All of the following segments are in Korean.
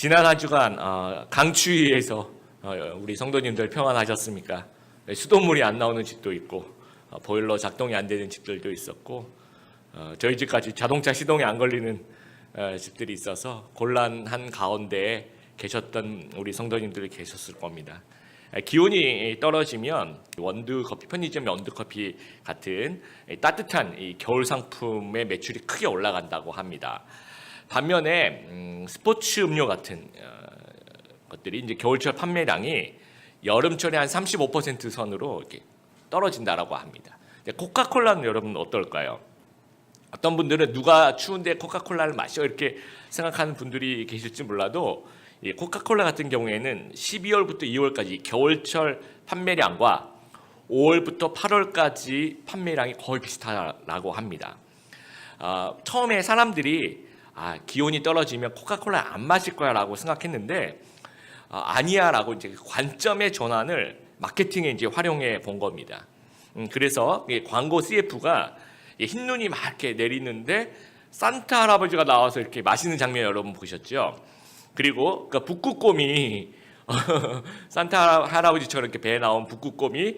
지난 한 주간 강추위에서 우리 성도님들 평안하셨습니까? 수돗물이 안 나오는 집도 있고 보일러 작동이 안 되는 집들도 있었고 저희 집까지 자동차 시동이 안 걸리는 집들이 있어서 곤란한 가운데 계셨던 우리 성도님들이 계셨을 겁니다. 기온이 떨어지면 원두커피, 편의점 원두커피 같은 따뜻한 이 겨울 상품의 매출이 크게 올라간다고 합니다. 반면에 스포츠 음료 같은 것들이 이제 겨울철 판매량이 여름철에 한 35% 선으로 이렇게 떨어진다라고 합니다. 코카콜라는 여러분 어떨까요? 어떤 분들은 누가 추운데 코카콜라를 마셔 이렇게 생각하는 분들이 계실지 몰라도 이 코카콜라 같은 경우에는 12월부터 2월까지 겨울철 판매량과 5월부터 8월까지 판매량이 거의 비슷하다고 합니다. 처음에 사람들이 기온이 떨어지면 코카콜라 안 마실 거야라고 생각했는데 아니야라고 이제 관점의 전환을 마케팅에 이제 활용해 본 겁니다. 그래서 광고 CF가 흰눈이 막 이렇게 내리는데 산타 할아버지가 나와서 이렇게 마시는 장면 여러분 보셨죠? 그리고 그 북극곰이 산타 할아버지처럼 이렇게 배에 나온 북극곰이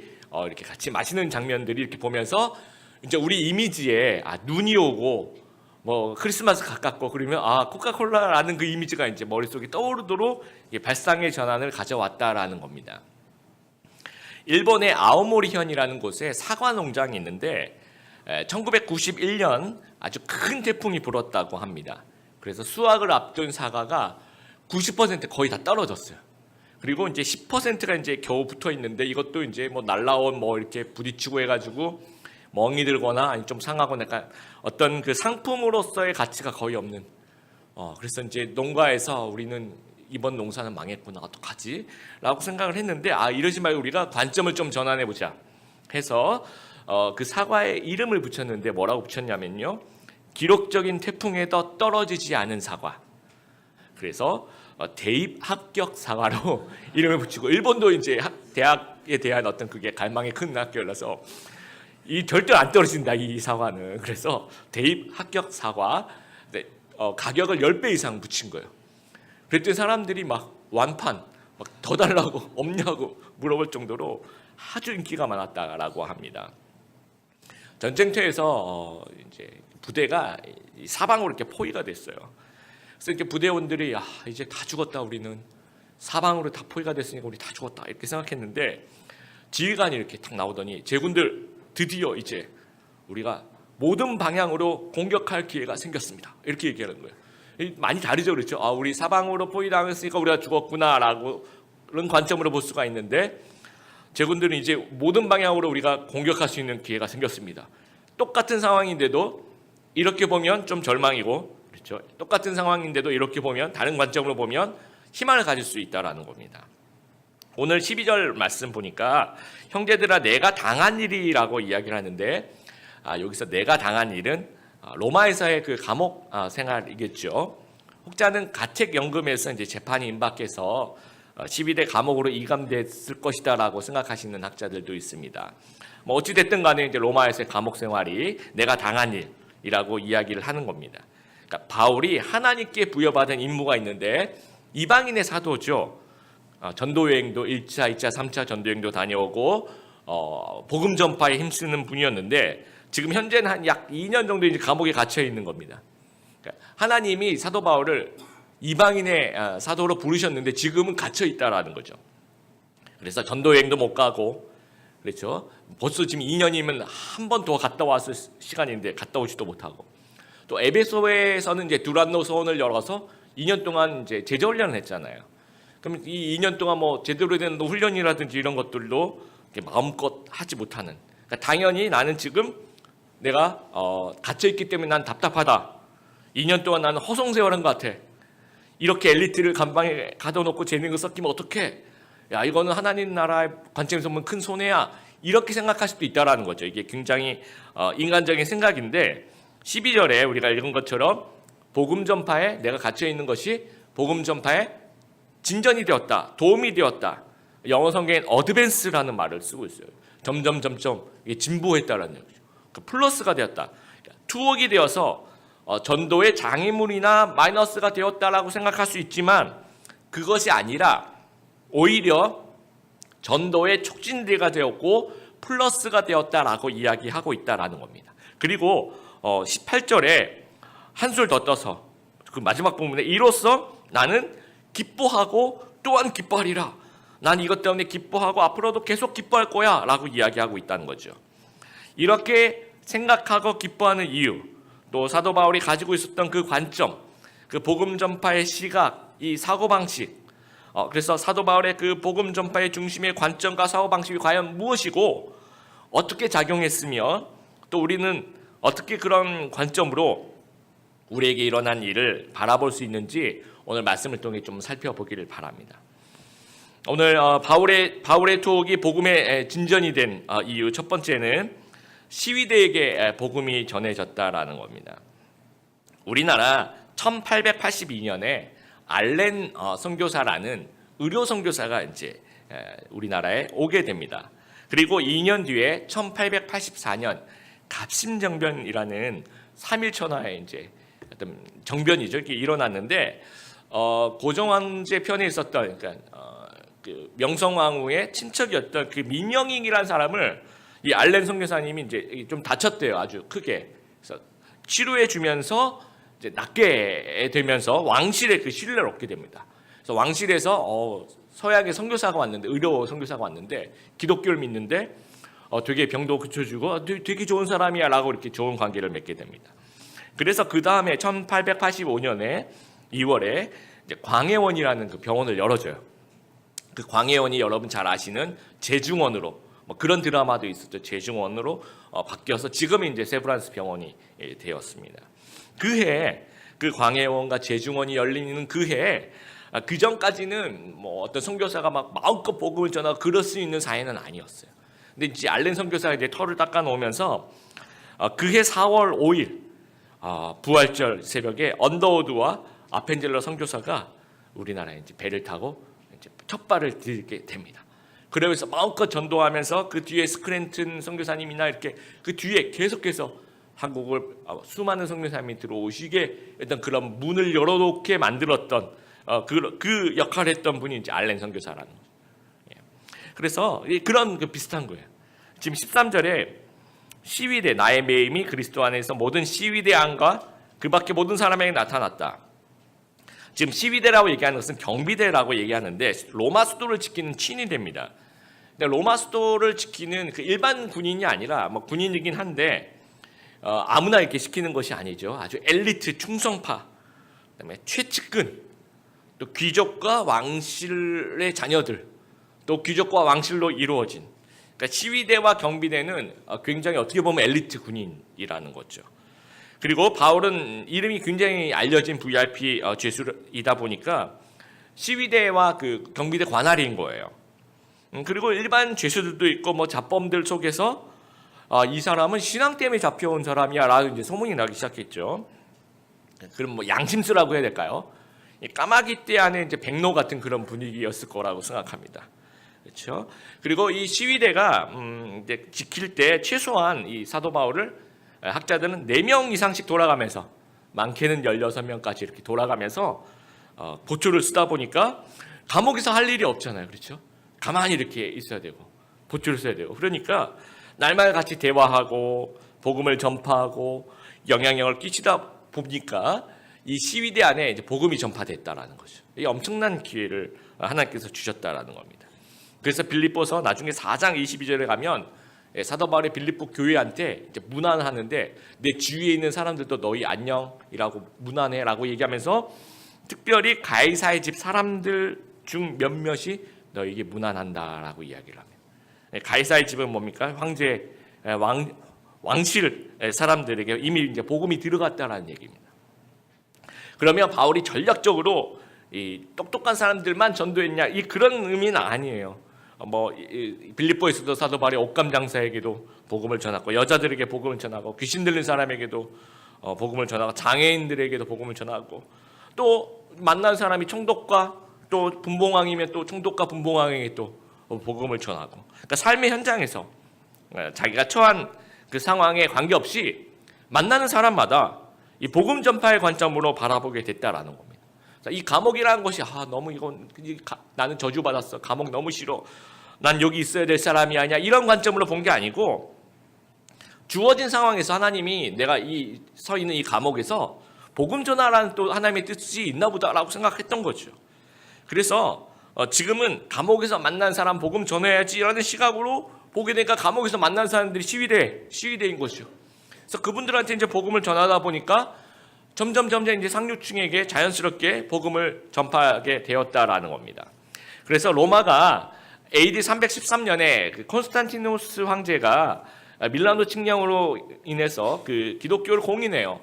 이렇게 같이 마시는 장면들이 이렇게 보면서 이제 우리 이미지에 눈이 오고 뭐 크리스마스 가깝고 그러면 코카콜라라는 그 이미지가 이제 머릿속에 떠오르도록 발상의 전환을 가져왔다라는 겁니다. 일본의 아오모리현이라는 곳에 사과 농장이 있는데 1991년 아주 큰 태풍이 불었다고 합니다. 그래서 수확을 앞둔 사과가 90% 거의 다 떨어졌어요. 그리고 이제 10%가 이제 겨우 붙어 있는데 이것도 이제 뭐 날라온 뭐 이렇게 부딪히고 해가지고 멍이 들거나 아니 좀 상하거나 약간 어떤 그 상품으로서의 가치가 거의 없는. 그래서 이제 농가에서 우리는 이번 농사는 망했구나 어떡하지? 라고 생각을 했는데 이러지 말고 우리가 관점을 좀 전환해 보자 해서 그 사과에 이름을 붙였는데 뭐라고 붙였냐면요. 기록적인 태풍에도 떨어지지 않은 사과. 그래서 대입 합격 사과로 이름을 붙이고 일본도 이제 대학에 대한 어떤 그게 갈망이 큰 학교라서 이 절대 안 떨어진다 이 사과는. 그래서 대입 합격 사과 가격을 10배 이상 붙인 거예요. 그랬더니 사람들이 막 완판 막 더 달라고 없냐고 물어볼 정도로 아주 인기가 많았다라고 합니다. 전쟁터에서 이제 부대가 사방으로 이렇게 포위가 됐어요. 그래서 이렇게 부대원들이 이제 다 죽었다 우리는 사방으로 다 포위가 됐으니까 우리 다 죽었다 이렇게 생각했는데 지휘관이 이렇게 탁 나오더니 제군들 드디어 이제 우리가 모든 방향으로 공격할 기회가 생겼습니다. 이렇게 얘기하는 거예요. 많이 다르죠, 그렇죠? 우리 사방으로 포위당했으니까 우리가 죽었구나라고 그런 관점으로 볼 수가 있는데 제군들은 이제 모든 방향으로 우리가 공격할 수 있는 기회가 생겼습니다. 똑같은 상황인데도 이렇게 보면 좀 절망이고, 그렇죠? 똑같은 상황인데도 이렇게 보면 다른 관점으로 보면 희망을 가질 수 있다라는 겁니다. 오늘 12절 말씀 보니까 형제들아 내가 당한 일이라고 이야기를 하는데 여기서 내가 당한 일은 로마에서의 그 감옥 생활이겠죠. 혹자는 가택연금에서 이제 재판이 임박해서 12대 감옥으로 이감됐을 것이다라고 생각하시는 학자들도 있습니다. 뭐 어찌 됐든 간에 이제 로마에서의 감옥 생활이 내가 당한 일이라고 이야기를 하는 겁니다. 그러니까 바울이 하나님께 부여받은 임무가 있는데 이방인의 사도죠. 전도 여행도 1차, 2차, 3차 전도 여행도 다녀오고 복음 전파에 힘쓰는 분이었는데 지금 현재는 한 약 2년 정도 이제 감옥에 갇혀 있는 겁니다. 그러니까 하나님이 사도 바울을 이방인의 사도로 부르셨는데 지금은 갇혀 있다라는 거죠. 그래서 전도 여행도 못 가고 그렇죠. 벌써 지금 2년이면 한 번 더 갔다 왔을 시간인데 갔다 오지도 못하고 또 에베소에서는 이제 두란노 소원을 열어서 2년 동안 이제 제자 훈련을 했잖아요. 그럼 이 2년 동안 뭐 제대로 된 훈련이라든지 이런 것들도 마음껏 하지 못하는. 그러니까 당연히 나는 지금 내가 갇혀 있기 때문에 난 답답하다. 2년 동안 나는 허송세월한 것 같아. 이렇게 엘리트를 감방에 가둬놓고 재능을 섞이면 어떡해? 야 이거는 하나님 나라의 관점에서 보면 큰 손해야. 이렇게 생각할 수도 있다라는 거죠. 이게 굉장히 인간적인 생각인데 12절에 우리가 읽은 것처럼 복음 전파에 내가 갇혀 있는 것이 복음 전파에 진전이 되었다. 도움이 되었다. 영어 성경엔 어드밴스라는 말을 쓰고 있어요. 점점 이게 진보했다라는 얘기죠. 플러스가 되었다. 투옥이 되어서 전도의 장애물이나 마이너스가 되었다라고 생각할 수 있지만 그것이 아니라 오히려 전도의 촉진제가 되었고 플러스가 되었다라고 이야기하고 있다라는 겁니다. 그리고 18절에 한술 더 떠서 그 마지막 부분에 이로써 나는 기뻐하고 또한 기뻐하리라. 난 이것 때문에 기뻐하고 앞으로도 계속 기뻐할 거야 라고 이야기하고 있다는 거죠. 이렇게 생각하고 기뻐하는 이유, 또 사도 바울이 가지고 있었던 그 관점, 그 복음 전파의 시각, 이 사고방식, 그래서 사도 바울의 그 복음 전파의 중심의 관점과 사고방식이 과연 무엇이고 어떻게 작용했으며 또 우리는 어떻게 그런 관점으로 우리에게 일어난 일을 바라볼 수 있는지 오늘 말씀을 통해 좀 살펴보기를 바랍니다. 오늘 바울의 투옥이 복음의 진전이 된 이유 첫 번째는 시위대에게 복음이 전해졌다라는 겁니다. 우리나라 1882년에 알렌 선교사라는 의료 선교사가 이제 우리나라에 오게 됩니다. 그리고 2년 뒤에 1884년 갑신정변이라는 3.1천하의 이제 어떤 정변이죠. 이렇게 일어났는데 고종황제 편에 있었던 그러니까 그 명성황후의 친척이었던 그 민영익이라는 사람을 이 알렌 선교사님이 이제 좀 다쳤대요. 아주 크게. 그래서 치료해 주면서 이제 낫게 되면서 왕실의 그 신뢰를 얻게 됩니다. 그래서 왕실에서 서양의 선교사가 왔는데 의료 선교사가 왔는데 기독교를 믿는데 되게 병도 고쳐주고 되게 좋은 사람이야라고 이렇게 좋은 관계를 맺게 됩니다. 그래서 그 다음에 1885년에 2월에 이제 광해원이라는 그 병원을 열어줘요. 그 광해원이 여러분 잘 아시는 제중원으로 뭐 그런 드라마도 있었죠. 제중원으로 바뀌어서 지금은 이제 세브란스 병원이 되었습니다. 그해 그 광해원과 제중원이 열리는 그해 그 전까지는 뭐 어떤 선교사가 막 마음껏 복음을 전하고 그럴 수 있는 사회는 아니었어요. 근데 이제 알렌 선교사가 이제 털을 닦아 놓으면서 그해 4월 5일 부활절 새벽에 언더우드와 아펜젤러 선교사가 우리나라에 이제 배를 타고 이제 첫 발을 들게 됩니다. 그러면서 마음껏 전도하면서 그 뒤에 스크랜튼 선교사님이나 이렇게 그 뒤에 계속해서 한국을 수많은 선교사님이 들어오시게 했던 그런 문을 열어놓게 만들었던 그 역할을 했던 분이 이제 알렌 선교사라는 거죠. 그래서 그런 비슷한 거예요. 지금 13절에 시위대 나의 매임이 그리스도 안에서 모든 시위대 안과 그 밖에 모든 사람에게 나타났다. 지금 시위대라고 얘기하는 것은 경비대라고 얘기하는데 로마 수도를 지키는 친위대입니다. 근데 로마 수도를 지키는 그 일반 군인이 아니라 뭐 군인이긴 한데 아무나 이렇게 시키는 것이 아니죠. 아주 엘리트 충성파, 그다음에 최측근, 또 귀족과 왕실의 자녀들, 또 귀족과 왕실로 이루어진 그러니까 시위대와 경비대는 굉장히 어떻게 보면 엘리트 군인이라는 거죠. 그리고 바울은 이름이 굉장히 알려진 VIP 죄수이다 보니까 시위대와 그 경비대 관할인 거예요. 그리고 일반 죄수들도 있고 뭐 잡범들 속에서 이 사람은 신앙 때문에 잡혀온 사람이야라고 이제 소문이 나기 시작했죠. 그럼 뭐 양심수라고 해야 될까요? 까마귀 떼 안에 이제 백로 같은 그런 분위기였을 거라고 생각합니다. 그렇죠? 그리고 이 시위대가 이제 지킬 때 최소한 이 사도 바울을 학자들은 4명 이상씩 돌아가면서 많게는 16명까지 이렇게 돌아가면서 보초를 쓰다 보니까 감옥에서 할 일이 없잖아요. 그렇죠? 가만히 이렇게 있어야 되고 보초를 써야 되고 그러니까 날마다 같이 대화하고 복음을 전파하고 영향력을 끼치다 보니까 이 시위대 안에 이제 복음이 전파됐다라는 거죠. 이 엄청난 기회를 하나님께서 주셨다라는 겁니다. 그래서 빌립보서 나중에 4장 22절에 가면 사도 바울이 빌립보 교회한테 이제 문안하는데 내 주위에 있는 사람들도 너희 안녕이라고 문안해라고 얘기하면서 특별히 가이사의 집 사람들 중 몇몇이 너에게 문안한다라고 이야기를 합니다. 가이사의 집은 뭡니까? 황제 왕실 사람들에게 이미 이제 복음이 들어갔다라는 얘기입니다. 그러면 바울이 전략적으로 이 똑똑한 사람들만 전도했냐? 이 그런 의미는 아니에요. 빌립보에서도 사도 바울이 옷감 장사에게도 복음을 전하고 여자들에게 복음을 전하고 귀신 들린 사람에게도 복음을 전하고 장애인들에게도 복음을 전하고 또 만난 사람이 총독과 또 분봉왕이면 또 총독과 분봉왕에게 또 복음을 전하고 그러니까 삶의 현장에서 자기가 처한 그 상황에 관계없이 만나는 사람마다 이 복음 전파의 관점으로 바라보게 됐다라는 겁니다. 이 감옥이라는 것이 너무 이건 나는 저주받았어. 감옥 너무 싫어. 난 여기 있어야 될 사람이 아니야. 이런 관점으로 본 게 아니고 주어진 상황에서 하나님이 내가 서 있는 이 감옥에서 복음 전하라는 또 하나님의 뜻이 있나 보다라고 생각했던 거죠. 그래서 지금은 감옥에서 만난 사람 복음 전해야지라는 시각으로 보게 되니까 감옥에서 만난 사람들이 시위대인 거죠. 그래서 그분들한테 이제 복음을 전하다 보니까 점점 이제 상류층에게 자연스럽게 복음을 전파하게 되었다라는 겁니다. 그래서 로마가 AD 313년에 그 콘스탄티누스 황제가 밀라노 칙령으로 인해서 그 기독교를 공인해요.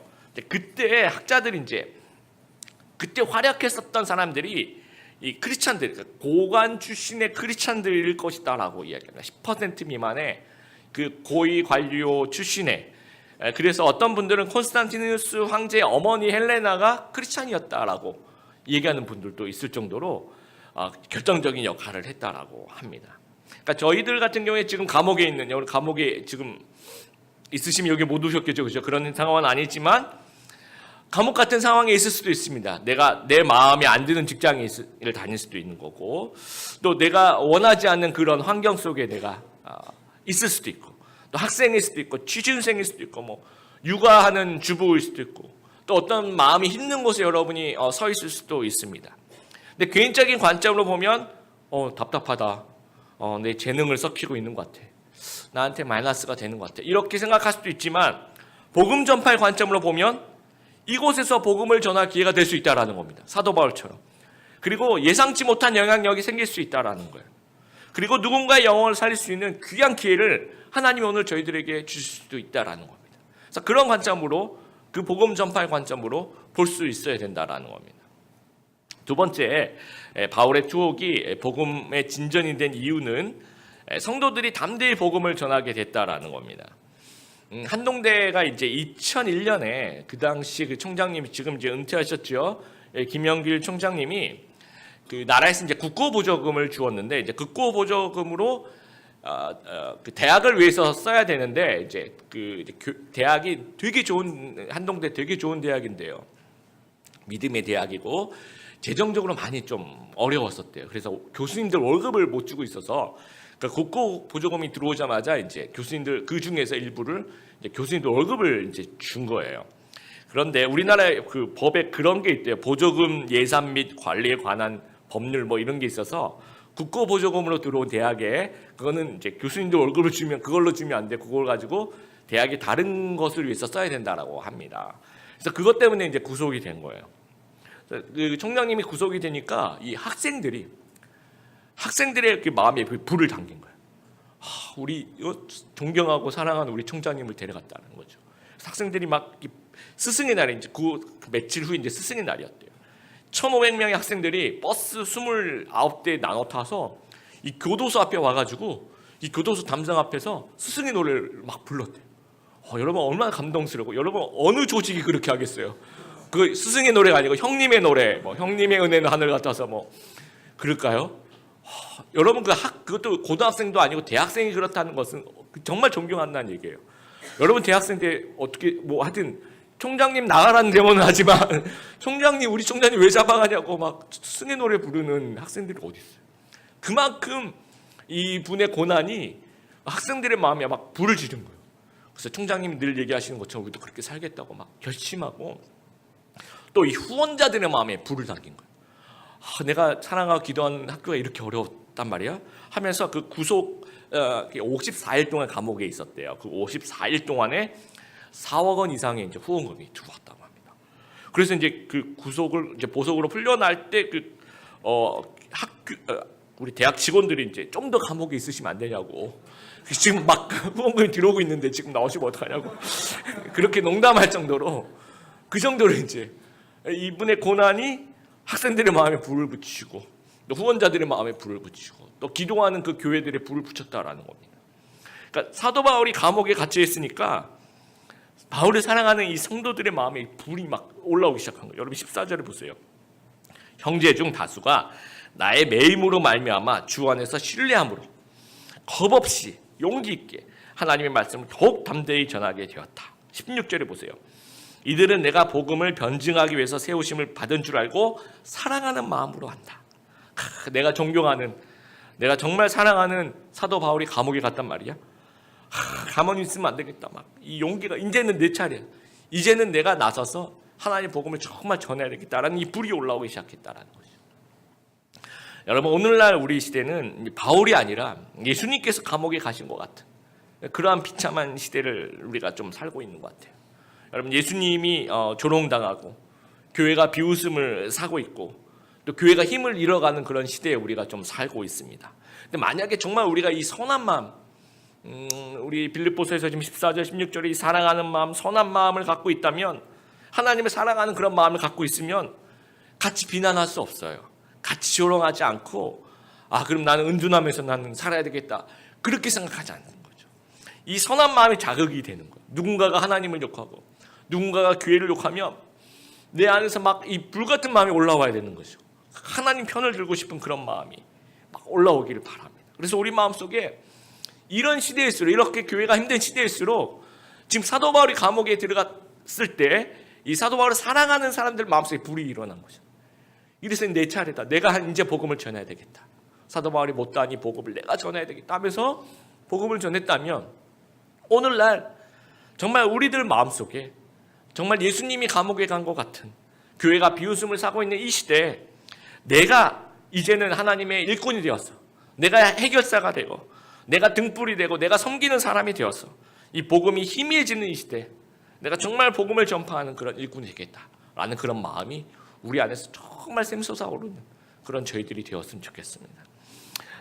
그때 학자들이 그때 활약했었던 사람들이 이 크리스찬들, 고관 출신의 크리스찬들일 것이다라고 이야기합니다. 10% 미만의 그 고위 관료 출신의. 그래서 어떤 분들은 콘스탄티누스 황제의 어머니 헬레나가 크리스찬이었다라고 얘기하는 분들도 있을 정도로 결정적인 역할을 했다라고 합니다. 그러니까 저희들 같은 경우에 지금 감옥에 있는, 여러분 감옥에 지금 있으시면 여기 못 오셨겠죠, 그죠? 그런 상황은 아니지만 감옥 같은 상황에 있을 수도 있습니다. 내가 내 마음에 안 드는 직장에 다닐 수도 있는 거고, 또 내가 원하지 않는 그런 환경 속에 내가 있을 수도 있고, 또 학생일 수도 있고, 취준생일 수도 있고, 뭐 육아하는 주부일 수도 있고, 또 어떤 마음이 힘든 곳에 여러분이 서 있을 수도 있습니다. 근데 개인적인 관점으로 보면 답답하다. 내 재능을 썩히고 있는 것 같아. 나한테 마이너스가 되는 것 같아. 이렇게 생각할 수도 있지만 복음 전파의 관점으로 보면 이곳에서 복음을 전할 기회가 될 수 있다라는 겁니다. 사도 바울처럼. 그리고 예상치 못한 영향력이 생길 수 있다라는 거예요. 그리고 누군가의 영혼을 살릴 수 있는 귀한 기회를 하나님이 오늘 저희들에게 주실 수도 있다라는 겁니다. 그래서 그런 관점으로, 그 복음 전파의 관점으로 볼 수 있어야 된다라는 겁니다. 두 번째, 바울의 투옥이 복음의 진전이 된 이유는 성도들이 담대히 복음을 전하게 됐다라는 겁니다. 한동대가 이제 2001년에 그 당시 그 총장님이 지금 이제 은퇴하셨죠. 김영길 총장님이 그 나라에서 이제 국고보조금을 주었는데, 이제 국고보조금으로 그 대학을 위해서 써야 되는데, 이제 그 대학이 되게 좋은, 한동대 되게 좋은 대학인데요. 믿음의 대학이고 재정적으로 많이 좀 어려웠었대요. 그래서 교수님들 월급을 못 주고 있어서 국고 보조금이 들어오자마자 이제 교수님들 그 중에서 일부를 이제 교수님들 월급을 이제 준 거예요. 그런데 우리나라의 그 법에 그런 게 있대요. 보조금 예산 및 관리에 관한 법률 뭐 이런 게 있어서 국고 보조금으로 들어온 대학에 그거는 이제 교수님들 월급을 주면 그걸로 주면 안 돼. 그걸 가지고 대학이 다른 것을 위해서 써야 된다라고 합니다. 그래서 그것 때문에 이제 구속이 된 거예요. 그 총장님이 구속이 되니까 이 학생들의 그 마음에 불을 당긴 거예요. 우리 존경하고 사랑하는 우리 총장님을 데려갔다는 거죠. 학생들이 막 스승의 날이 이제 그 며칠 후 이제 스승의 날이었대요. 1,500명의 학생들이 버스 29대 나눠 타서 이 교도소 앞에 와가지고 이 교도소 담장 앞에서 스승의 노래를 막 불렀대요. 여러분 얼마나 감동스럽고, 여러분 어느 조직이 그렇게 하겠어요? 그 스승의 노래가 아니고 형님의 노래, 뭐 형님의 은혜는 하늘 같아서 뭐 그럴까요? 여러분 그것도 고등학생도 아니고 대학생이 그렇다는 것은 정말 존경한다는 얘기예요. 여러분 대학생 때 어떻게 뭐 하여튼 총장님 나가라는 대모는 하지만 우리 총장님 왜 잡아가냐고 막 스승의 노래 부르는 학생들이 어디 있어요? 그만큼 이 분의 고난이 학생들의 마음에 막 불을 지른 거예요. 그래서 총장님이 늘 얘기하시는 것처럼 우리도 그렇게 살겠다고 막 결심하고, 또 이 후원자들의 마음에 불을 당긴 거예요. 내가 사랑하고 기도한 학교가 이렇게 어려웠단 말이야 하면서 그 구속 54일 동안 감옥에 있었대요. 그 54일 동안에 4억 원 이상의 이제 후원금이 들어왔다고 합니다. 그래서 이제 그 구속을 이제 보석으로 풀려날 때 우리 대학 직원들이 이제 좀 더 감옥에 있으시면 안 되냐고, 지금 막 후원금이 들어오고 있는데 지금 나오시면 어떡하냐고 그렇게 농담할 정도로, 그 정도로 이제 이분의 고난이 학생들의 마음에 불을 붙이고, 또 후원자들의 마음에 불을 붙이고, 또 기도하는 그 교회들의 불을 붙였다라는 겁니다. 그러니까 사도 바울이 감옥에 갇혀 있으니까 바울을 사랑하는 이 성도들의 마음에 불이 막 올라오기 시작한 거예요. 여러분 14절을 보세요. 형제 중 다수가 나의 매임으로 말미암아 주 안에서 신뢰함으로 겁없이 용기 있게 하나님의 말씀을 더욱 담대히 전하게 되었다. 16절에 보세요. 이들은 내가 복음을 변증하기 위해서 세우심을 받은 줄 알고 사랑하는 마음으로 한다. 내가 존경하는, 내가 정말 사랑하는 사도 바울이 감옥에 갔단 말이야. 가만히 있으면 안 되겠다. 막 이 용기가, 이제는 내 차례야. 이제는 내가 나서서 하나님 복음을 정말 전해야 되겠다라는 이 불이 올라오기 시작했다라는 거죠. 여러분, 오늘날 우리 시대는 바울이 아니라 예수님께서 감옥에 가신 것 같은 그러한 비참한 시대를 우리가 좀 살고 있는 것 같아요. 여러분, 예수님이 조롱당하고 교회가 비웃음을 사고 있고 또 교회가 힘을 잃어가는 그런 시대에 우리가 좀 살고 있습니다. 근데 만약에 정말 우리가 이 선한 마음, 우리 빌립보서에서 지금 14절 16절에 이 사랑하는 마음, 선한 마음을 갖고 있다면, 하나님을 사랑하는 그런 마음을 갖고 있으면 같이 비난할 수 없어요. 같이 조롱하지 않고 그럼 나는 은둔하면서 나는 살아야 되겠다, 그렇게 생각하지 않는 거죠. 이 선한 마음이 자극이 되는 거예요. 누군가가 하나님을 욕하고 누군가가 교회를 욕하면 내 안에서 막 이 불같은 마음이 올라와야 되는 거죠. 하나님 편을 들고 싶은 그런 마음이 막 올라오기를 바랍니다. 그래서 우리 마음속에 이런 시대일수록, 이렇게 교회가 힘든 시대일수록, 지금 사도 바울이 감옥에 들어갔을 때 이 사도 바울을 사랑하는 사람들 마음속에 불이 일어난 거죠. 이래서 내 차례다. 내가 이제 복음을 전해야 되겠다. 사도 바울이 못다니 복음을 내가 전해야 되겠다 하면서 복음을 전했다면, 오늘날 정말 우리들 마음속에 정말 예수님이 감옥에 간 것 같은, 교회가 비웃음을 사고 있는 이 시대에 내가 이제는 하나님의 일꾼이 되었어, 내가 해결사가 되고 내가 등불이 되고 내가 섬기는 사람이 되어서 이 복음이 희미해지는 이 시대에 내가 정말 복음을 전파하는 그런 일꾼이 되겠다라는 그런 마음이 우리 안에서 정말 샘솟아오르는 그런 저희들이 되었으면 좋겠습니다.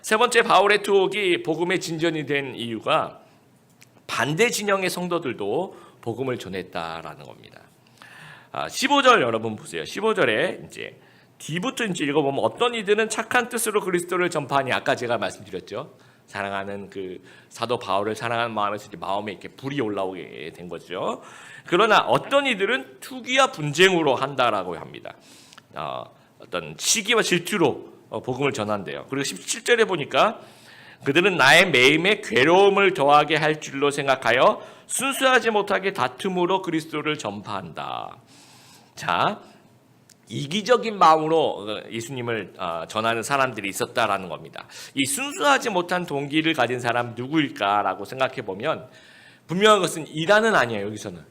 세 번째, 바울의 투옥이 복음의 진전이 된 이유가 반대 진영의 성도들도 복음을 전했다라는 겁니다. 15절 여러분 보세요. 15절에 이제 뒤부터 이제 읽어보면, 어떤 이들은 착한 뜻으로 그리스도를 전파하니, 아까 제가 말씀드렸죠. 사랑하는 그 사도 바울을 사랑하는 마음에서 이제 마음에 이렇게 불이 올라오게 된 거죠. 그러나 어떤 이들은 투기와 분쟁으로 한다라고 합니다. 어떤 시기와 질투로 복음을 전한대요. 그리고 17절에 보니까 그들은 나의 매임에 괴로움을 더하게 할 줄로 생각하여 순수하지 못하게 다툼으로 그리스도를 전파한다. 자, 이기적인 마음으로 예수님을 전하는 사람들이 있었다라는 겁니다. 이 순수하지 못한 동기를 가진 사람 누구일까라고 생각해 보면 분명한 것은 이단은 아니에요. 여기서는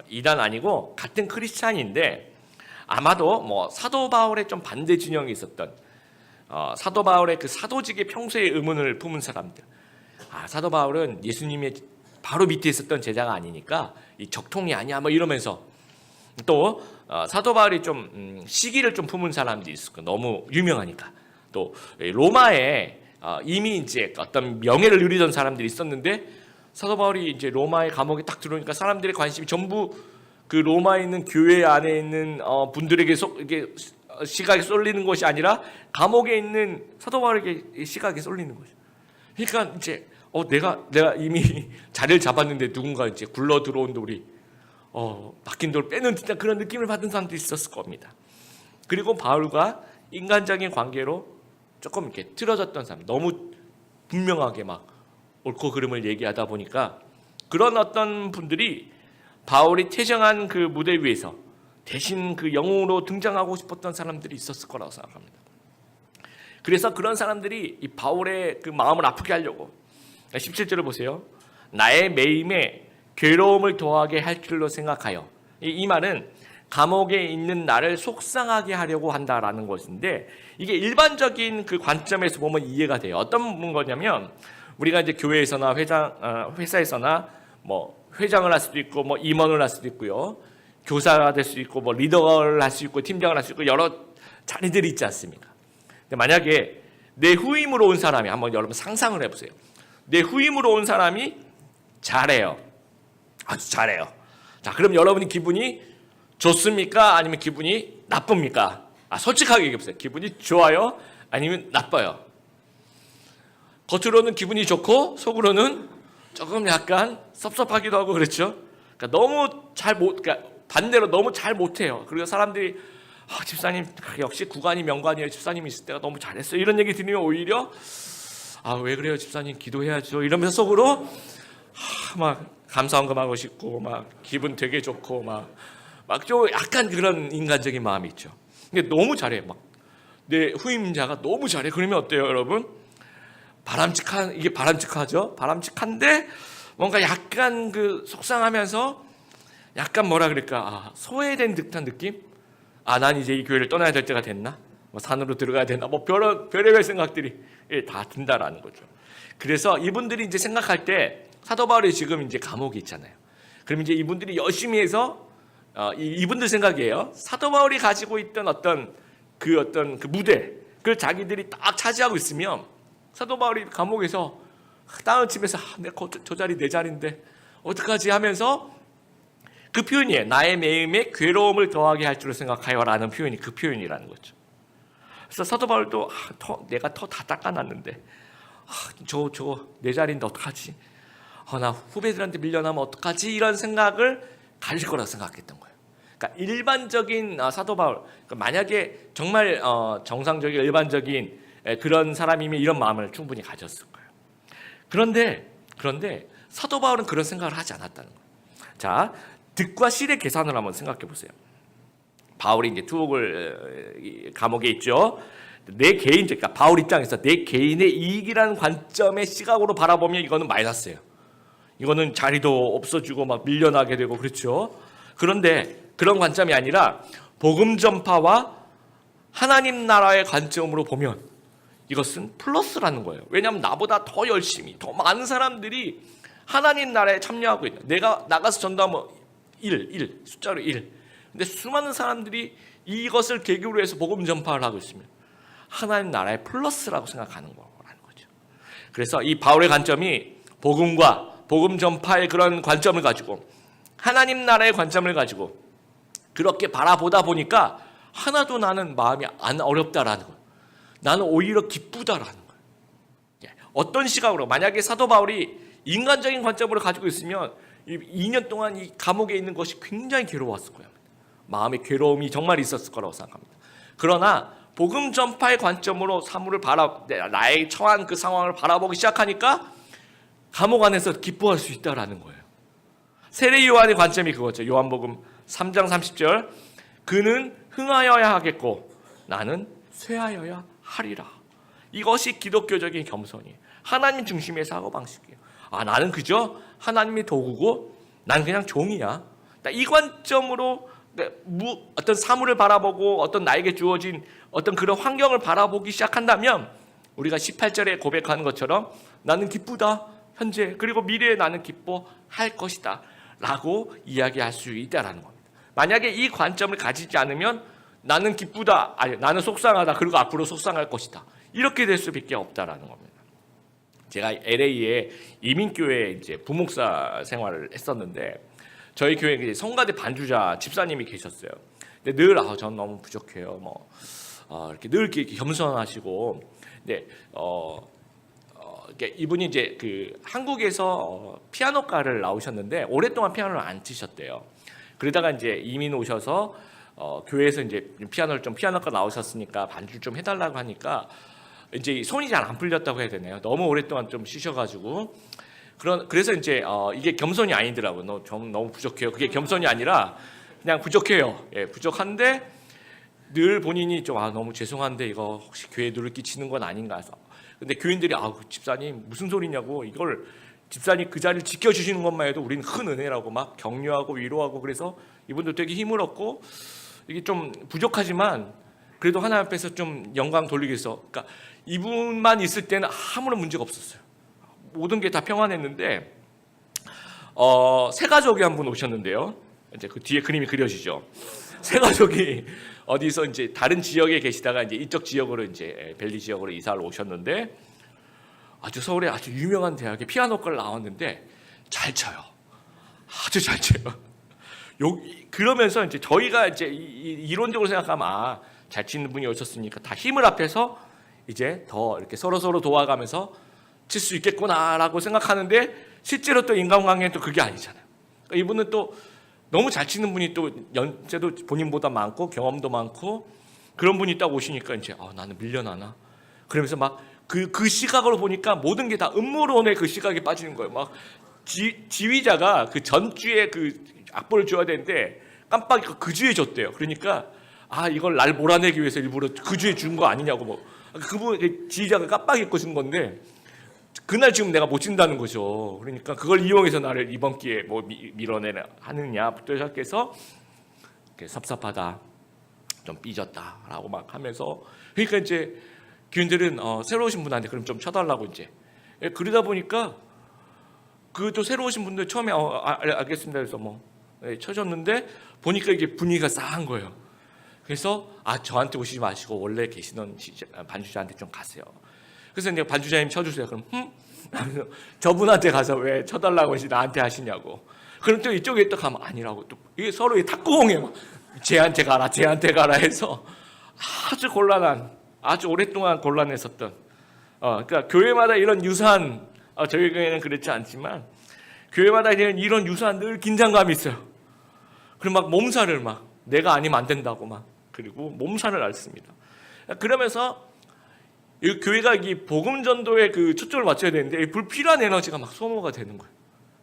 이단 아니고 같은 크리스찬인데, 아마도 뭐 사도 바울의 좀 반대 진영이 있었던, 사도 바울의 그 사도직의 평소에 의문을 품은 사람들. 사도 바울은 예수님의 바로 밑에 있었던 제자가 아니니까 이 적통이 아니야 뭐 이러면서, 또 사도 바울이 좀 시기를 좀 품은 사람들이 있을 거예요. 너무 유명하니까. 또 로마에 이미 이제 어떤 명예를 누리던 사람들이 있었는데, 사도 바울이 이제 로마의 감옥에 딱 들어오니까 사람들의 관심이 전부 그 로마에 있는 교회 안에 있는 분들에게 이게 시각이 쏠리는 것이 아니라 감옥에 있는 사도 바울에게 시각이 쏠리는 거죠. 그러니까 이제 내가 이미 자리를 잡았는데 누군가 이제 굴러 들어온 돌이 바뀐 돌 빼는 듯한 그런 느낌을 받은 사람도 있었을 겁니다. 그리고 바울과 인간적인 관계로 조금 이렇게 틀어졌던 사람, 너무 분명하게 막 옳고 그름을 얘기하다 보니까 그런 어떤 분들이 바울이 퇴정한 그 무대 위에서 대신 그 영웅으로 등장하고 싶었던 사람들이 있었을 거라고 생각합니다. 그래서 그런 사람들이 이 바울의 그 마음을 아프게 하려고, 17절을 보세요. 나의 매임에 괴로움을 더하게 할 줄로 생각하여, 이 말은 감옥에 있는 나를 속상하게 하려고 한다라는 것인데, 이게 일반적인 그 관점에서 보면 이해가 돼요. 어떤 거냐면, 우리가 이제 교회에서나 회사에서나 뭐 회장을 할 수도 있고 뭐 임원을 할 수도 있고요, 교사가 될 수도 있고 뭐 리더를 할 수 있고 팀장을 할 수 있고 여러 자리들이 있지 않습니까? 근데 만약에 내 후임으로 온 사람이, 한번 여러분 상상을 해보세요. 내 후임으로 온 사람이 잘해요. 아주 잘해요. 자, 그럼 여러분이 기분이 좋습니까? 아니면 기분이 나쁩니까? 솔직하게 얘기해보세요. 기분이 좋아요? 아니면 나빠요? 겉으로는 기분이 좋고 속으로는 조금 약간 섭섭하기도 하고 그렇죠. 그러니까 너무 그러니까 반대로 너무 잘 못해요. 그리고 사람들이 집사님 역시 구관이 명관이에요. 집사님 있을 때가 너무 잘했어요. 이런 얘기 들으면 오히려 왜 그래요 집사님, 기도해야죠 이러면서 속으로 막 감사헌금하고 싶고 막 기분 되게 좋고 막 막 좀 약간 그런 인간적인 마음이 있죠. 근데 너무 잘해. 막 내 후임자가 너무 잘해. 그러면 어때요, 여러분? 이게 바람직하죠? 바람직한데 뭔가 약간 그 속상하면서 약간 뭐라 그럴까, 소외된 듯한 느낌? 난 이제 이 교회를 떠나야 될 때가 됐나? 뭐 산으로 들어가야 되나? 뭐 별의별 생각들이 다 든다라는 거죠. 그래서 이분들이 이제 생각할 때 사도 바울이 지금 이제 감옥에 있잖아요. 그럼 이제 이분들이 열심히 해서 이분들 생각이에요. 사도 바울이 가지고 있던 어떤 그 무대, 그걸 자기들이 딱 차지하고 있으면 사도 바울이 감옥에서 땅을 치면서 저 자리 내 자리인데 어떡하지 하면서 그 표현이에요. 나의 마음에 괴로움을 더하게 할 줄을 생각하여라는 표현이 그 표현이라는 거죠. 그래서 사도 바울도 내가 터 다 닦아놨는데 저거 내 자리인데 어떡하지? 나 후배들한테 밀려나면 어떡하지? 이런 생각을 가질 거라고 생각했던 거예요. 그러니까 일반적인 사도 바울, 그러니까 만약에 정말 정상적인 일반적인 그런 사람이면 이런 마음을 충분히 가졌을 거예요. 그런데 사도 바울은 그런 생각을 하지 않았다는 거예요. 자, 득과 실의 계산을 한번 생각해 보세요. 바울이 이제 투옥을 감옥에 있죠. 내 개인, 그러니까 바울 입장에서 내 개인의 이익이라는 관점의 시각으로 바라보면 이거는 마이너스예요. 이거는 자리도 없어지고 막 밀려나게 되고 그렇죠. 그런데 그런 관점이 아니라 복음 전파와 하나님 나라의 관점으로 보면 이것은 플러스라는 거예요. 왜냐하면 나보다 더 열심히 더 많은 사람들이 하나님 나라에 참여하고 있는, 내가 나가서 전도하면 1 숫자로 1. 근데 수많은 사람들이 이것을 계기로 해서 복음 전파를 하고 있으면 하나님 나라의 플러스라고 생각하는 거라는 거죠. 그래서 이 바울의 관점이 복음과 복음 전파의 그런 관점을 가지고 하나님 나라의 관점을 가지고 그렇게 바라보다 보니까 하나도 나는 마음이 안 어렵다라는 거예요. 나는 오히려 기쁘다라는 거예요. 어떤 시각으로, 만약에 사도 바울이 인간적인 관점으로 가지고 있으면 2년 동안 이 감옥에 있는 것이 굉장히 괴로웠을 거예요. 마음의 괴로움이 정말 있었을 거라고 생각합니다. 그러나 복음 전파의 관점으로 사물을 나의 처한 그 상황을 바라보기 시작하니까 감옥 안에서 기뻐할 수 있다라는 거예요. 세례 요한의 관점이 그거죠. 요한복음 3장 30절, 그는 흥하여야 하겠고 나는 쇠하여야 하리라. 이것이 기독교적인 겸손이에요. 하나님 중심의 사고방식이에요. 나는 그저 하나님의 도구고 난 그냥 종이야. 이 관점으로 어떤 사물을 바라보고 어떤 나에게 주어진 어떤 그런 환경을 바라보기 시작한다면 우리가 18절에 고백하는 것처럼 나는 기쁘다 현재, 그리고 미래에 나는 기뻐할 것이다 라고 이야기할 수 있다라는 겁니다. 만약에 이 관점을 가지지 않으면 나는 기쁘다, 아니 나는 속상하다, 그리고 앞으로 속상할 것이다, 이렇게 될 수밖에 없다라는 겁니다. 제가 LA에 이민교회에 이제 부목사 생활을 했었는데 저희 교회에 성가대 반주자 집사님이 계셨어요. 근데 늘 전 너무 부족해요. 이렇게 늘 이렇게 겸손하시고, 근데 이분이 이제 그 한국에서 피아노과를 나오셨는데 오랫동안 피아노를 안 치셨대요. 그러다가 이제 이민 오셔서 교회에서 이제 피아노과 나오셨으니까 반주 좀 해달라고 하니까 이제 손이 잘 안 풀렸다고 해야 되나요? 너무 오랫동안 좀 쉬셔가지고 그래서 이제 이게 겸손이 아니더라고요. 너무 부족해요. 그게 겸손이 아니라 그냥 부족해요. 부족한데 늘 본인이 좀 너무 죄송한데 이거 혹시 교회에 누를 끼치는 건 아닌가 해서. 근데 교인들이 집사님 무슨 소리냐고, 이걸 집사님 그 자리를 지켜주시는 것만 해도 우리는 큰 은혜라고 막 격려하고 위로하고, 그래서 이분도 되게 힘을 얻고, 이게 좀 부족하지만 그래도 하나님 앞에서 좀 영광 돌리기 위해서, 그러니까 이분만 있을 때는 아무런 문제가 없었어요. 모든 게 다 평안했는데 세 가족이 한 분 오셨는데요. 이제 그 뒤에 그림이 그려지죠. 세 가족이 어디서 이제 다른 지역에 계시다가 이제 이쪽 지역으로 이제 벨리 지역으로 이사를 오셨는데 서울에 아주 유명한 대학에 피아노과를 나왔는데 잘 쳐요. 아주 잘 쳐요. 그러면서 이제 저희가 이제 이론적으로 생각하면 잘 치는 분이 오셨으니까 다 힘을 합해서 이제 더 이렇게 서로 도와가면서 칠 수 있겠구나라고 생각하는데 실제로 또 인간관계는 또 그게 아니잖아요. 그러니까 이분은 또 너무 잘 치는 분이 또 연세도 본인보다 많고 경험도 많고 그런 분이 딱 오시니까 이제 나는 밀려나나? 그러면서 막 그 시각으로 보니까 모든 게 다 음모론의 그 시각에 빠지는 거예요. 막 지휘자가 그 전주에 그 악보를 줘야 되는데 깜빡 잊고 그 주에 줬대요. 그러니까 이걸 날 몰아내기 위해서 일부러 그 주에 준 거 아니냐고 뭐 그분 지휘자가 깜빡 잊고 준 건데 그날 지금 내가 못 준다는 거죠. 그러니까 그걸 이용해서 나를 이번 기회에 뭐 밀어내려 하느냐부터 시작해서 섭섭하다, 좀 삐졌다라고 막 하면서 그러니까 이제 교인들은 새로 오신 분한테 그럼 좀 쳐달라고 이제 그러다 보니까 그 또 새로 오신 분들 처음에 알겠습니다 그래서 뭐 쳐줬는데 보니까 이게 분위기가 싸한 거예요. 그래서 저한테 오시지 마시고 원래 계시던 반주자한테 좀 가세요. 그래서 이제 반주자님 쳐주세요. 그럼 저분한테 가서 왜 쳐달라고 하시 나한테 하시냐고. 그럼 또 이쪽에 또 가면 아니라고 또 이게 서로 탁구공에 막 쟤한테 가라 해서 아주 곤란한 아주 오랫동안 곤란했었던 그러니까 교회마다 이런 유사한 저희 교회는 그렇지 않지만 교회마다 이런 유사한 늘 긴장감이 있어요. 그리고 막 몸살을 막 내가 아니면 안 된다고 막 그리고 몸살을 앓습니다. 그러면서 이 교회가 이 복음 전도에 그 초점을 맞춰야 되는데 불필요한 에너지가 막 소모가 되는 거예요.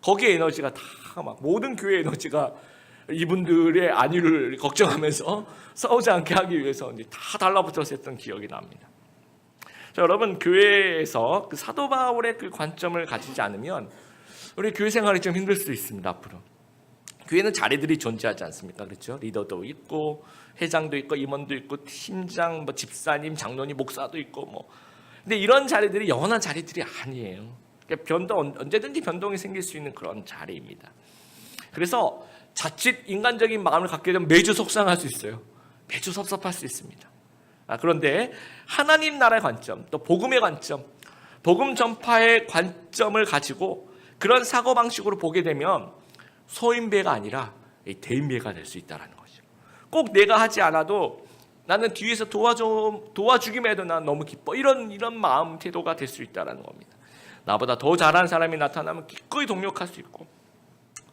거기에 에너지가 다 막 모든 교회 에너지가 이분들의 안위를 걱정하면서 싸우지 않게 하기 위해서 이제 다 달라붙어서 했던 기억이 납니다. 자, 여러분 교회에서 그 사도 바울의 그 관점을 가지지 않으면 우리 교회 생활이 좀 힘들 수도 있습니다. 앞으로 교회는 자리들이 존재하지 않습니까? 그렇죠? 리더도 있고 회장도 있고 임원도 있고 팀장, 뭐 집사님, 장로님, 목사도 있고 뭐. 근데 이런 자리들이 영원한 자리들이 아니에요. 그러니까 언제든지 변동이 생길 수 있는 그런 자리입니다. 그래서 자칫 인간적인 마음을 갖게 되면 매주 속상할 수 있어요. 매주 섭섭할 수 있습니다. 그런데 하나님 나라의 관점, 또 복음의 관점, 복음 전파의 관점을 가지고 그런 사고방식으로 보게 되면 소인배가 아니라 대인배가 될 수 있다는 거죠. 꼭 내가 하지 않아도 나는 뒤에서 도와주기만 해도 난 너무 기뻐. 이런 마음 태도가 될 수 있다는 겁니다. 나보다 더 잘하는 사람이 나타나면 기꺼이 동력할 수 있고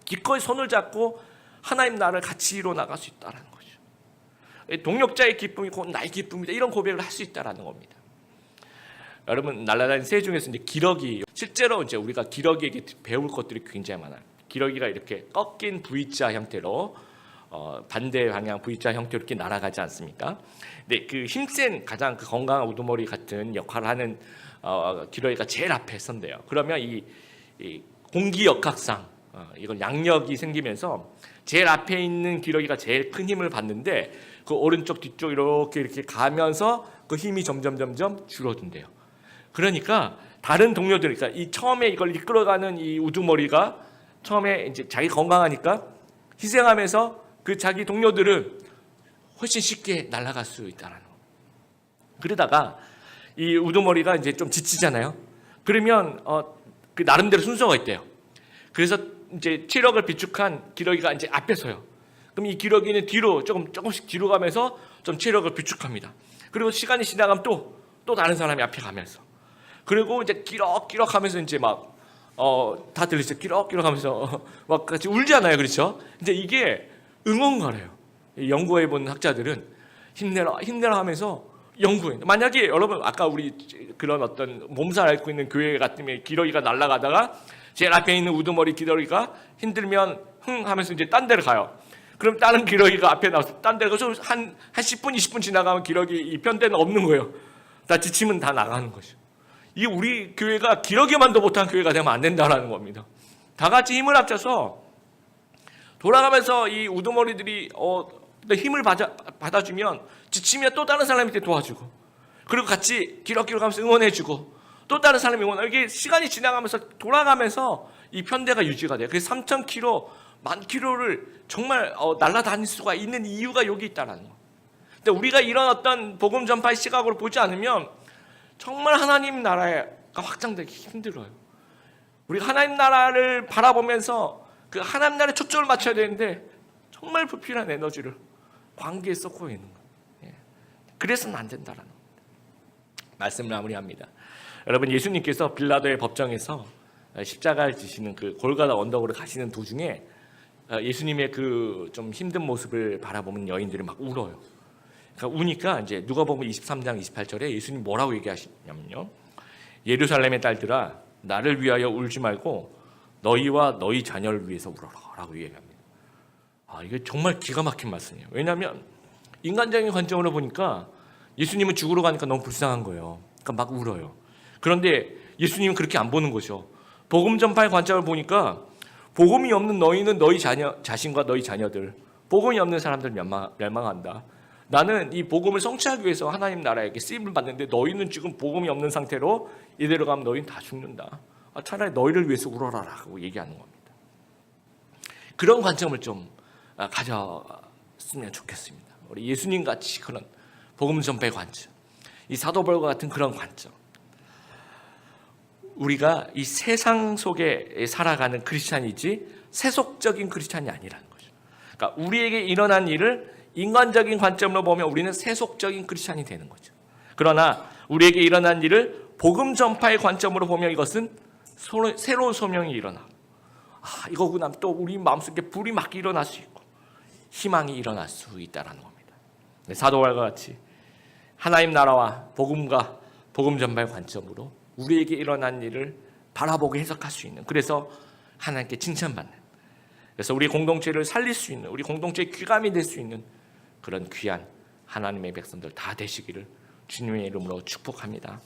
기꺼이 손을 잡고 하나님 나라를 같이 이루어 나갈 수 있다는 거죠. 동력자의 기쁨이 곧 나의 기쁨이다. 이런 고백을 할 수 있다는 겁니다. 여러분 날아다니는 새 중에서 이제 기러기 실제로 이제 우리가 기러기에게 배울 것들이 굉장히 많아요. 기러기가 이렇게 꺾인 V자 형태로 반대 방향 V자 형태로 이렇게 날아가지 않습니까? 근데 그 힘센 가장 그 건강한 우두머리 같은 역할을 하는 기러기가 제일 앞에 선대요. 그러면 이 공기 역학상 이건 양력이 생기면서 제일 앞에 있는 기러기가 제일 큰 힘을 받는데 그 오른쪽 뒤쪽 이렇게 가면서 그 힘이 점점 줄어든대요. 그러니까 다른 동료들, 그러니까 이 처음에 이걸 이끌어가는 이 우두머리가 처음에 이제 자기 건강하니까 희생하면서 그 자기 동료들은 훨씬 쉽게 날아갈 수 있다는 거. 그러다가 이 우두머리가 이제 좀 지치잖아요. 그러면 그 나름대로 순서가 있대요. 그래서 이제 체력을 비축한 기러기가 이제 앞에 서요. 그럼 이 기러기는 뒤로 조금씩 뒤로 가면서 좀 체력을 비축합니다. 그리고 시간이 지나가면 또 다른 사람이 앞에 가면서 그리고 이제 끼럭끼럭 하면서 이제 막 다 들리죠? 끼럭끼럭 하면서 막 같이 울잖아요. 그렇죠? 근데 이게 응원가래요. 연구해 본 학자들은 힘내라 하면서 연구해. 만약에 여러분 아까 우리 그런 어떤 몸살 앓고 있는 교회 같으면 기러기가 날아가다가 제일 앞에 있는 우두머리 기러기가 힘들면 흥 하면서 이제 딴 데를 가요. 그럼 다른 기러기가 앞에 나와서 딴 데를 가서 한 10분 20분 지나가면 기러기 이 편대는 없는 거예요. 다 지치면 다 나가는 거죠. 이 우리 교회가 기러기만도 못한 교회가 되면 안 된다라는 겁니다. 다 같이 힘을 합쳐서 돌아가면서 이 우두머리들이 힘을 받아주면 지치면 또 다른 사람한테 도와주고 그리고 같이 기럭기럭 하면서 응원해주고 또 다른 사람이 응원하고 이게 시간이 지나가면서 돌아가면서 이 편대가 유지가 돼요. 그래서 3,000km, 10,000km를 정말 날아다닐 수가 있는 이유가 여기 있다는 거. 근데 우리가 이런 어떤 복음 전파의 시각으로 보지 않으면 정말 하나님 나라가 확장되기 힘들어요. 우리가 하나님 나라를 바라보면서 그 하나님 나라에 초점을 맞춰야 되는데 정말 불필요한 에너지를 관계에 쏟고 있는 거예요. 그래서는 안 된다라는 겁니다. 말씀을 마무리합니다. 여러분 예수님께서 빌라도의 법정에서 십자가를 지시는 그 골고다 언덕으로 가시는 도중에 예수님의 그 좀 힘든 모습을 바라보는 여인들이 막 울어요. 그러니까 우니까 이제 누가복음 23장 28절에 예수님 뭐라고 얘기하시냐면요. 예루살렘의 딸들아 나를 위하여 울지 말고 너희와 너희 자녀를 위해서 울어라라고 얘기합니다. 이게 정말 기가 막힌 말씀이에요. 왜냐하면 인간적인 관점으로 보니까 예수님은 죽으러 가니까 너무 불쌍한 거예요. 그러니까 막 울어요. 그런데 예수님은 그렇게 안 보는 거죠. 복음 전파의 관점을 보니까 복음이 없는 너희는 너희 자신과 너희 자녀들, 복음이 없는 사람들 멸망한다. 나는 이 복음을 성취하기 위해서 하나님 나라에게 쓰임을 받는데 너희는 지금 복음이 없는 상태로 이대로 가면 너희는 다 죽는다. 차라리 너희를 위해서 울어라라고 얘기하는 겁니다. 그런 관점을 좀 가졌으면 좋겠습니다. 우리 예수님 같이 그런 복음 전파의 관점, 이 사도 바울과 같은 그런 관점. 우리가 이 세상 속에 살아가는 크리스찬이지 세속적인 크리스찬이 아니라는 거죠. 그러니까 우리에게 일어난 일을 인간적인 관점으로 보면 우리는 세속적인 크리스찬이 되는 거죠. 그러나 우리에게 일어난 일을 복음 전파의 관점으로 보면 이것은 새로운 소명이 일어나. 이거구나. 또 우리 마음속에 불이 막 일어날 수 있고 희망이 일어날 수 있다는 겁니다. 사도 바울과 같이 하나님 나라와 복음과 복음 전파의 관점으로 우리에게 일어난 일을 바라보게 해석할 수 있는, 그래서 하나님께 칭찬받는, 그래서 우리 공동체를 살릴 수 있는, 우리 공동체의 귀감이 될 수 있는 그런 귀한 하나님의 백성들 다 되시기를 주님의 이름으로 축복합니다.